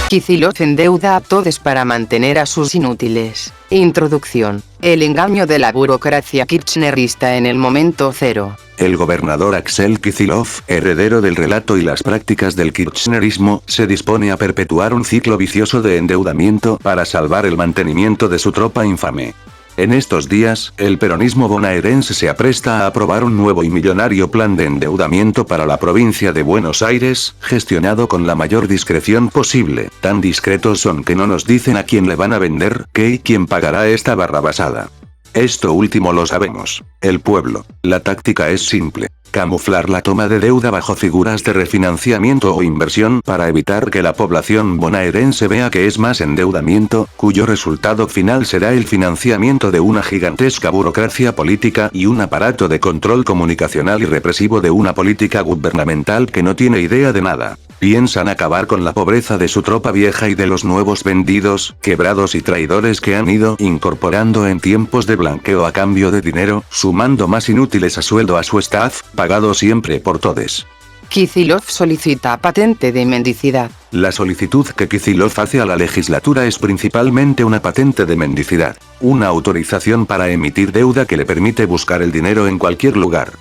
Kicillof endeuda a todos para mantener a sus inútiles. Introducción. El engaño de la burocracia kirchnerista en el momento cero. El gobernador Axel Kicillof, heredero del relato y las prácticas del kirchnerismo, se dispone a perpetuar un ciclo vicioso de endeudamiento para salvar el mantenimiento de su tropa infame. En estos días, el peronismo bonaerense se apresta a aprobar un nuevo y millonario plan de endeudamiento para la provincia de Buenos Aires, gestionado con la mayor discreción posible. Tan discretos son que no nos dicen a quién le van a vender, qué y quién pagará esta barrabasada. Esto último lo sabemos. El pueblo. La táctica es simple. Camuflar la toma de deuda bajo figuras de refinanciamiento o inversión para evitar que la población bonaerense vea que es más endeudamiento, cuyo resultado final será el financiamiento de una gigantesca burocracia política y un aparato de control comunicacional y represivo de una política gubernamental que no tiene idea de nada. Piensan acabar con la pobreza de su tropa vieja y de los nuevos vendidos, quebrados y traidores que han ido incorporando en tiempos de blanqueo a cambio de dinero, sumando más inútiles a sueldo a su staff, pagado siempre por todes. Kicillof solicita patente de mendicidad. La solicitud que Kicillof hace a la legislatura es principalmente una patente de mendicidad, una autorización para emitir deuda que le permite buscar el dinero en cualquier lugar.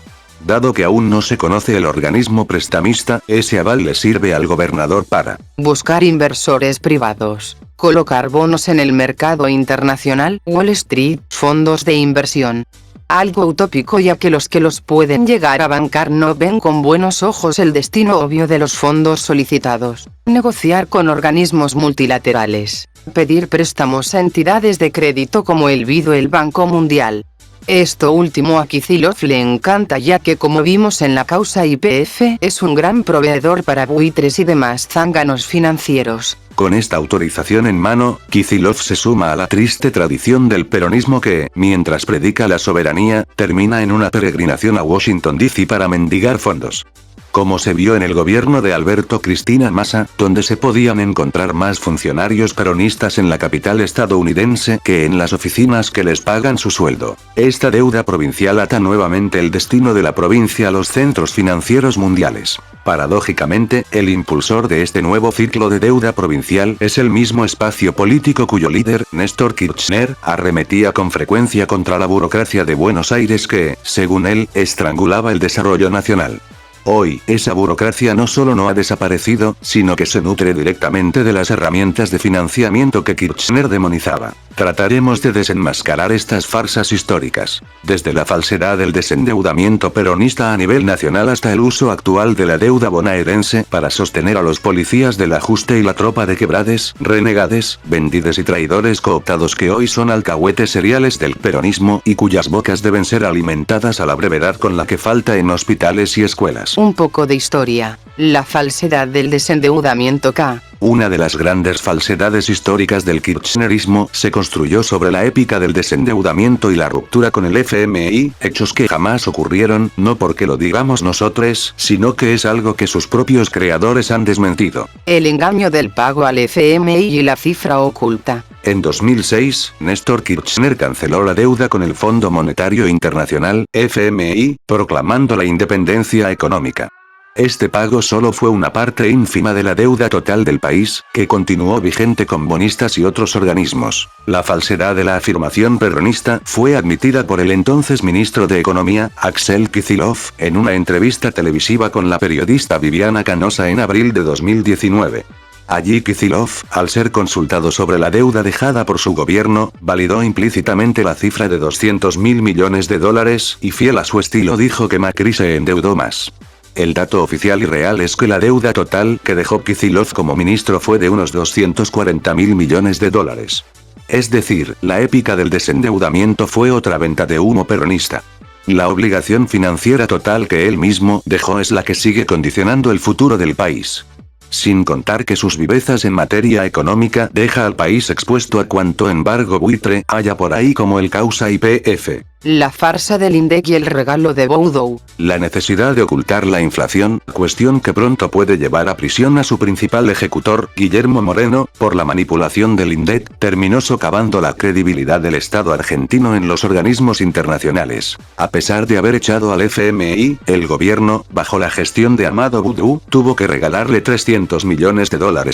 Dado que aún no se conoce el organismo prestamista, ese aval le sirve al gobernador para buscar inversores privados, colocar bonos en el mercado internacional, Wall Street, fondos de inversión. Algo utópico ya que los pueden llegar a bancar no ven con buenos ojos el destino obvio de los fondos solicitados. Negociar con organismos multilaterales. Pedir préstamos a entidades de crédito como el BID o el Banco Mundial. Esto último a Kicillof le encanta ya que como vimos en la causa YPF es un gran proveedor para buitres y demás zánganos financieros. Con esta autorización en mano, Kicillof se suma a la triste tradición del peronismo que, mientras predica la soberanía, termina en una peregrinación a Washington DC para mendigar fondos. Como se vio en el gobierno de Alberto Cristina Massa, donde se podían encontrar más funcionarios peronistas en la capital estadounidense que en las oficinas que les pagan su sueldo. Esta deuda provincial ata nuevamente el destino de la provincia a los centros financieros mundiales. Paradójicamente, el impulsor de este nuevo ciclo de deuda provincial es el mismo espacio político cuyo líder, Néstor Kirchner, arremetía con frecuencia contra la burocracia de Buenos Aires que, según él, estrangulaba el desarrollo nacional. Hoy, esa burocracia no solo no ha desaparecido, sino que se nutre directamente de las herramientas de financiamiento que Kirchner demonizaba. Trataremos de desenmascarar estas farsas históricas, desde la falsedad del desendeudamiento peronista a nivel nacional hasta el uso actual de la deuda bonaerense para sostener a los policías del ajuste y la tropa de quebrades, renegades, vendides y traidores cooptados que hoy son alcahuetes seriales del peronismo y cuyas bocas deben ser alimentadas a la brevedad con la que falta en hospitales y escuelas. Un poco de historia. La falsedad del desendeudamiento K. Una de las grandes falsedades históricas del kirchnerismo se construyó sobre la épica del desendeudamiento y la ruptura con el FMI, hechos que jamás ocurrieron, no porque lo digamos nosotros, sino que es algo que sus propios creadores han desmentido. El engaño del pago al FMI y la cifra oculta. En 2006, Néstor Kirchner canceló la deuda con el Fondo Monetario Internacional, FMI, proclamando la independencia económica. Este pago solo fue una parte ínfima de la deuda total del país, que continuó vigente con bonistas y otros organismos. La falsedad de la afirmación peronista fue admitida por el entonces ministro de Economía, Axel Kicillof, en una entrevista televisiva con la periodista Viviana Canosa en abril de 2019. Allí Kicillof, al ser consultado sobre la deuda dejada por su gobierno, validó implícitamente la cifra de $200.000 millones y fiel a su estilo dijo que Macri se endeudó más. El dato oficial y real es que la deuda total que dejó Kicillof como ministro fue de unos $240.000 millones. Es decir, la épica del desendeudamiento fue otra venta de humo peronista. La obligación financiera total que él mismo dejó es la que sigue condicionando el futuro del país. Sin contar que sus vivezas en materia económica deja al país expuesto a cuanto embargo buitre haya por ahí como el causa YPF. La farsa del INDEC y el regalo de Boudou. La necesidad de ocultar la inflación, cuestión que pronto puede llevar a prisión a su principal ejecutor, Guillermo Moreno, por la manipulación del INDEC, terminó socavando la credibilidad del Estado argentino en los organismos internacionales. A pesar de haber echado al FMI, el gobierno, bajo la gestión de Amado Boudou, tuvo que regalarle $300 millones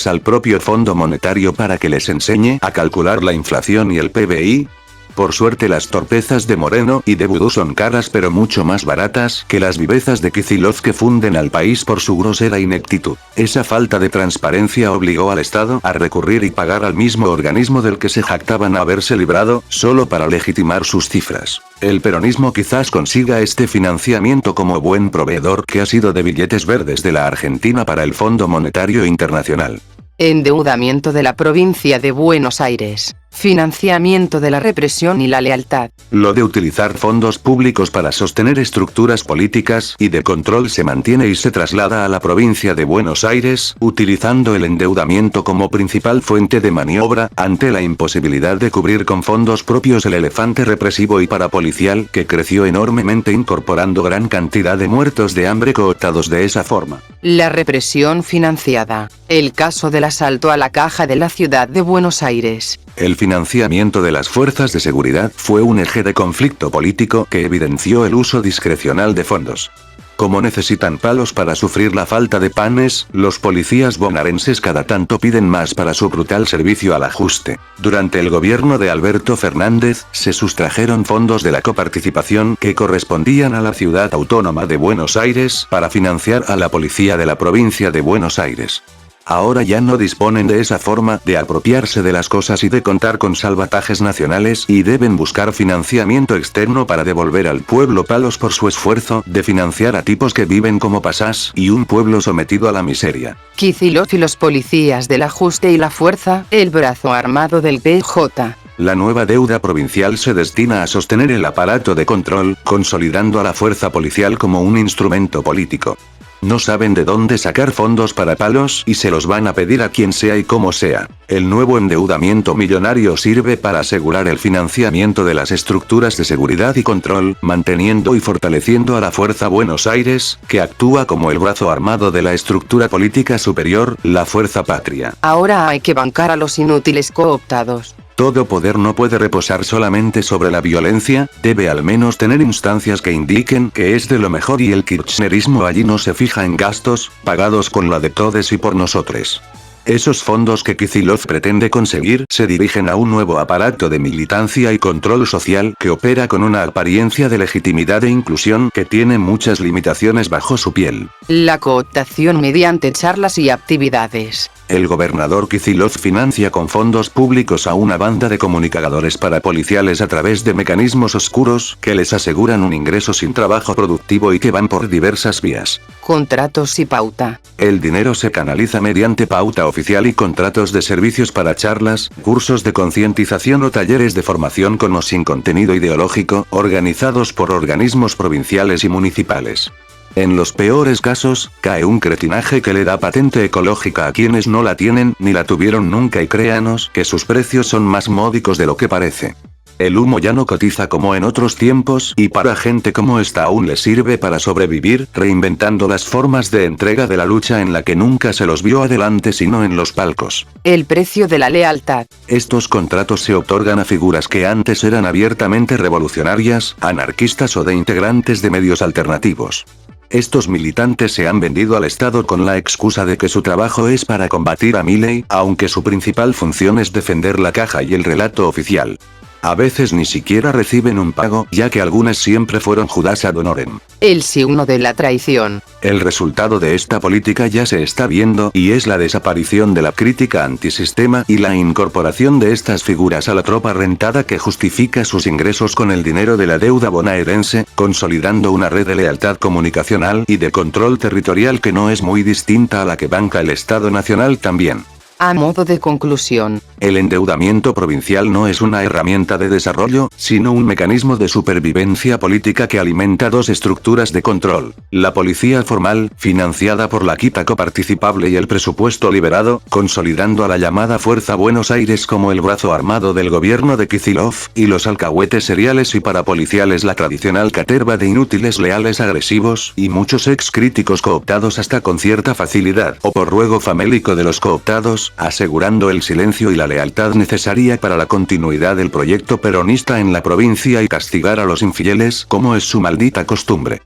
al propio Fondo Monetario para que les enseñe a calcular la inflación y el PBI. Por suerte las torpezas de Moreno y de Boudou son caras pero mucho más baratas que las vivezas de Kicillof que funden al país por su grosera ineptitud. Esa falta de transparencia obligó al Estado a recurrir y pagar al mismo organismo del que se jactaban haberse librado, solo para legitimar sus cifras. El peronismo quizás consiga este financiamiento como buen proveedor que ha sido de billetes verdes de la Argentina para el Fondo Monetario Internacional. Endeudamiento de la provincia de Buenos Aires. Financiamiento de la represión y la lealtad. Lo de utilizar fondos públicos para sostener estructuras políticas y de control se mantiene y se traslada a la provincia de Buenos Aires, utilizando el endeudamiento como principal fuente de maniobra, ante la imposibilidad de cubrir con fondos propios el elefante represivo y parapolicial que creció enormemente incorporando gran cantidad de muertos de hambre cooptados de esa forma. La represión financiada. El caso del asalto a la caja de la ciudad de Buenos Aires. El financiamiento de las fuerzas de seguridad fue un eje de conflicto político que evidenció el uso discrecional de fondos. Como necesitan palos para sufrir la falta de panes, los policías bonaerenses cada tanto piden más para su brutal servicio al ajuste. Durante el gobierno de Alberto Fernández, se sustrajeron fondos de la coparticipación que correspondían a la ciudad autónoma de Buenos Aires para financiar a la policía de la provincia de Buenos Aires. Ahora ya no disponen de esa forma de apropiarse de las cosas y de contar con salvatajes nacionales y deben buscar financiamiento externo para devolver al pueblo palos por su esfuerzo de financiar a tipos que viven como pasás y un pueblo sometido a la miseria. Kicillof y los policías del ajuste y la fuerza, el brazo armado del PJ. La nueva deuda provincial se destina a sostener el aparato de control, consolidando a la fuerza policial como un instrumento político. No saben de dónde sacar fondos para palos y se los van a pedir a quien sea y como sea. El nuevo endeudamiento millonario sirve para asegurar el financiamiento de las estructuras de seguridad y control, manteniendo y fortaleciendo a la Fuerza Buenos Aires, que actúa como el brazo armado de la estructura política superior, la Fuerza Patria. Ahora hay que bancar a los inútiles cooptados. Todo poder no puede reposar solamente sobre la violencia, debe al menos tener instancias que indiquen que es de lo mejor y el kirchnerismo allí no se fija en gastos, pagados con la de todes y por nosotros. Esos fondos que Kicillof pretende conseguir se dirigen a un nuevo aparato de militancia y control social que opera con una apariencia de legitimidad e inclusión que tiene muchas limitaciones bajo su piel. La cooptación mediante charlas y actividades. El gobernador Kicillof financia con fondos públicos a una banda de comunicadores parapoliciales a través de mecanismos oscuros que les aseguran un ingreso sin trabajo productivo y que van por diversas vías. Contratos y pauta. El dinero se canaliza mediante pauta oficial y contratos de servicios para charlas, cursos de concientización o talleres de formación con o sin contenido ideológico, organizados por organismos provinciales y municipales. En los peores casos, cae un cretinaje que le da patente ecológica a quienes no la tienen ni la tuvieron nunca y créanos que sus precios son más módicos de lo que parece. El humo ya no cotiza como en otros tiempos y para gente como esta aún le sirve para sobrevivir, reinventando las formas de entrega de la lucha en la que nunca se los vio adelante sino en los palcos. El precio de la lealtad. Estos contratos se otorgan a figuras que antes eran abiertamente revolucionarias, anarquistas o de integrantes de medios alternativos. Estos militantes se han vendido al Estado con la excusa de que su trabajo es para combatir a Milei, aunque su principal función es defender la caja y el relato oficial. A veces ni siquiera reciben un pago, ya que algunas siempre fueron Judas ad honorem. El signo de la traición. El resultado de esta política ya se está viendo y es la desaparición de la crítica antisistema y la incorporación de estas figuras a la tropa rentada que justifica sus ingresos con el dinero de la deuda bonaerense, consolidando una red de lealtad comunicacional y de control territorial que no es muy distinta a la que banca el Estado Nacional también. A modo de conclusión, El endeudamiento provincial no es una herramienta de desarrollo, sino un mecanismo de supervivencia política que alimenta dos estructuras de control: la policía formal, financiada por la quita coparticipable, y el presupuesto liberado, consolidando a la llamada Fuerza Buenos Aires como el brazo armado del gobierno de Kicillof, y los alcahuetes seriales y parapoliciales, la tradicional caterva de inútiles leales agresivos, y muchos ex críticos cooptados hasta con cierta facilidad o por ruego famélico de los cooptados, asegurando el silencio y la lealtad necesaria para la continuidad del proyecto peronista en la provincia y castigar a los infieles como es su maldita costumbre.